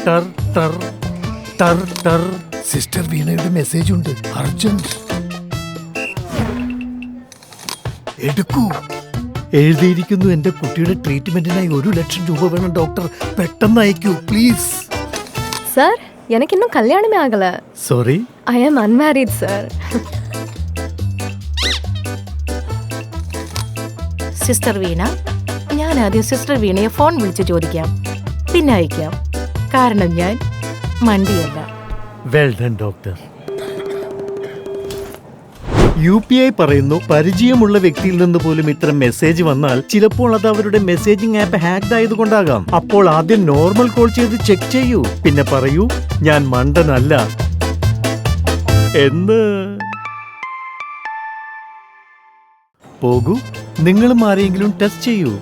ടർ ടർ ടർ ടർ. Sister വീണയുടെ message ഉണ്ട്, urgent. എടുക്കൂ. എഴുതിയിരിക്കുന്നു, എന്റെ കുട്ടിയുടെ ട്രീറ്റ്മെന്റിനായി 1,00,000 രൂപ വേണം ഡോക്ടർ. പെട്ടെന്ന് അയക്കൂ പ്ലീസ്. சார் எனக்கு இன்னும் கல்யாணமே ஆகல. സോറി. ஐ ஆம் அன்மேரிட் சார். സിസ്റ്റർ വീണ, ഞാൻ ആദ്യം സിസ്റ്റർ വീണയെ ഫോൺ വിളിച്ച് ചോദിക്കാം, പിന്നെ അയക്കാം. കാരണം ഞാൻ മണ്ടിയല്ല. Well done doctor. UPI പറയുന്നു, പരിചയമുള്ള വ്യക്തിയിൽ നിന്ന് പോലും ഇത്തരം മെസ്സേജ് വന്നാൽ ചിലപ്പോൾ അത് അവരുടെ മെസ്സേജിംഗ് ആപ്പ് ഹാക്ഡ് ആയതുകൊണ്ടാകാം. അപ്പോൾ ആദ്യം നോർമൽ കോൾ ചെയ്ത് ചെക്ക് ചെയ്യൂ, പിന്നെ പറയൂ ഞാൻ മണ്ടനല്ല എന്ന്. പോകൂ, നിങ്ങളും ആരെങ്കിലും ടെസ്റ്റ് ചെയ്യൂ.